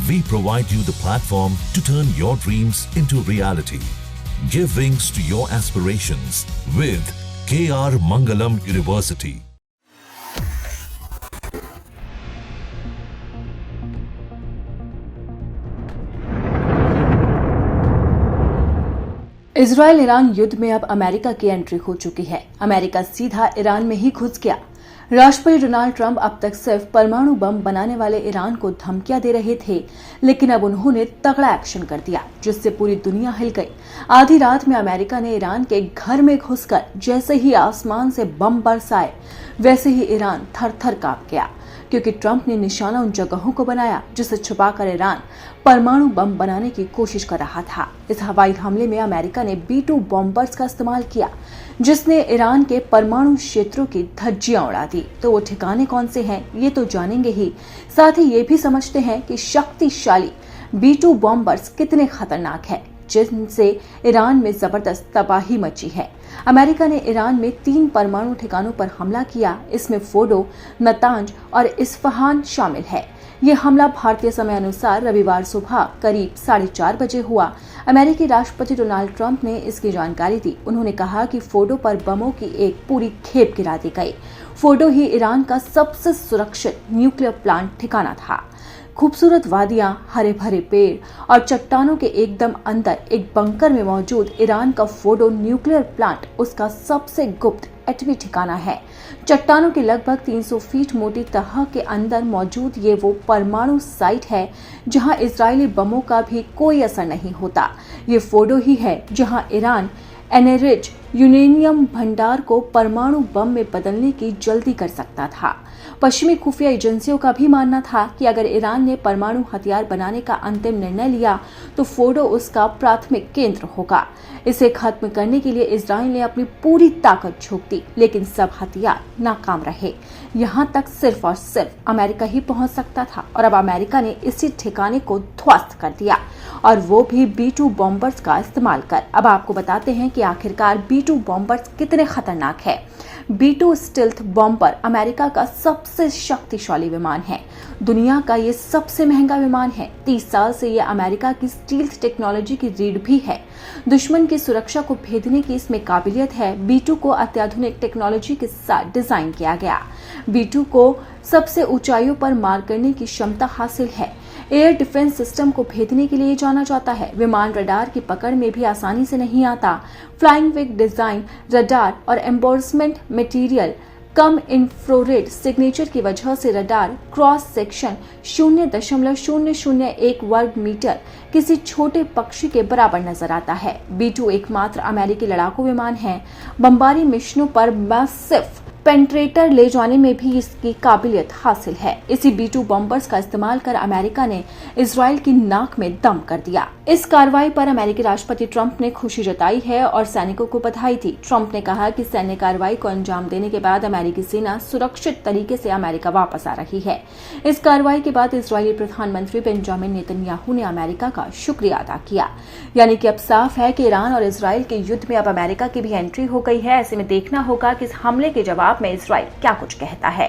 We provide you the platform to turn your dreams into reality. Give wings to your aspirations with KR Mangalam University. Israel Iran युद्ध में अब America की entry हो चुकी है। America सीधा Iran में ही घुस गया। राष्ट्रपति डोनाल्ड ट्रंप अब तक सिर्फ परमाणु बम बनाने वाले ईरान को धमकियां दे रहे थे, लेकिन अब उन्होंने तगड़ा एक्शन कर दिया, जिससे पूरी दुनिया हिल गई। आधी रात में अमेरिका ने ईरान के घर में घुसकर जैसे ही आसमान से बम बरसाए, वैसे ही ईरान थर-थर कांप गया, क्योंकि ट्रंप ने निशाना उन जगहों को बनाया जिसे छुपाकर ईरान परमाणु बम बनाने की कोशिश कर रहा था। इस हवाई हमले में अमेरिका ने B-2 बॉम्बर्स का इस्तेमाल किया, जिसने ईरान के परमाणु क्षेत्रों की धज्जियां उड़ा दी। तो वो ठिकाने कौन से हैं, ये तो जानेंगे ही, साथ ही ये भी समझते हैं कि शक्तिशाली B-2 बॉम्बर्स कितने खतरनाक है, जिनसे ईरान में जबरदस्त तबाही मची है। अमेरिका ने ईरान में 3 परमाणु ठिकानों पर हमला किया। इसमें फोडो, नतांज और इस्फहान शामिल है। ये हमला भारतीय समय अनुसार रविवार सुबह करीब 4:30 बजे हुआ। अमेरिकी राष्ट्रपति डोनाल्ड ट्रंप ने इसकी जानकारी दी। उन्होंने कहा कि फोडो पर बमों की एक पूरी खेप गिरा दी गई। फोडो ही ईरान का सबसे सुरक्षित न्यूक्लियर प्लांट ठिकाना था। खूबसूरत वादियां, हरे भरे पेड़ और चट्टानों के एकदम अंदर एक बंकर में मौजूद ईरान का फोडो न्यूक्लियर प्लांट उसका सबसे गुप्त एटमी ठिकाना है। चट्टानों की लगभग 300 फीट मोटी तह के अंदर मौजूद ये वो परमाणु साइट है जहां इजरायली बमों का भी कोई असर नहीं होता। ये फोडो ही है जहां ईरान एनरिच यूरेनियम भंडार को परमाणु बम में बदलने की जल्दी कर सकता था। पश्चिमी खुफिया एजेंसियों का भी मानना था कि अगर ईरान ने परमाणु हथियार बनाने का अंतिम निर्णय लिया तो फोडो उसका प्राथमिक केंद्र होगा। इसे खत्म करने के लिए इजराइल ने अपनी पूरी ताकत झोंक दी, लेकिन सब हथियार नाकाम रहे। यहाँ तक सिर्फ और सिर्फ अमेरिका ही पहुंच सकता था, और अब अमेरिका ने इसी ठिकाने को ध्वस्त कर दिया, और वो भी B-2 बॉम्बर्स का इस्तेमाल कर। अब आपको बताते हैं कि आखिरकार B-2 बॉम्बर्स कितने खतरनाक है। B-2 स्टिल्थ बॉम्बर अमेरिका का सबसे शक्तिशाली विमान है। दुनिया का ये सबसे महंगा विमान है। 30 साल से ये अमेरिका की स्टील्थ टेक्नोलॉजी की रीढ़ भी है। दुश्मन की सुरक्षा को भेदने की इसमें काबिलियत है। B-2 को अत्याधुनिक टेक्नोलॉजी के साथ डिजाइन किया गया। B-2 को सबसे ऊंचाइयों पर मार करने की क्षमता हासिल है। एयर डिफेंस सिस्टम को भेदने के लिए जाना जाता है। विमान रडार की पकड़ में भी आसानी से नहीं आता। फ्लाइंग विग डिजाइन, रडार और एम्बोर्समेंट मटेरियल, कम इंफ्रारेड सिग्नेचर की वजह से रडार क्रॉस सेक्शन 0.001 वर्ग मीटर किसी छोटे पक्षी के बराबर नजर आता है। B-2 एकमात्र अमेरिकी लड़ाकू विमान है। बमबारी मिशनों पर सिर्फ पेंट्रेटर ले जाने में भी इसकी काबिलियत हासिल है। इसी B-2 बॉम्बर्स का इस्तेमाल कर अमेरिका ने इजराइल की नाक में दम कर दिया। इस कार्रवाई पर अमेरिकी राष्ट्रपति ट्रंप ने खुशी जताई है और सैनिकों को बधाई दी। ट्रंप ने कहा कि सैन्य कार्रवाई को अंजाम देने के बाद अमेरिकी सेना सुरक्षित तरीके से अमेरिका वापस आ रही है। इस कार्रवाई के बाद इजरायली प्रधानमंत्री बेंजामिन नेतन्याहू ने अमेरिका का शुक्रिया अदा किया। यानी कि अब साफ है कि ईरान और इजराइल के युद्ध में अब अमेरिका की भी एंट्री हो गई है। ऐसे में देखना होगा कि इस हमले के जवाब में इजराइल क्या कुछ कहता है।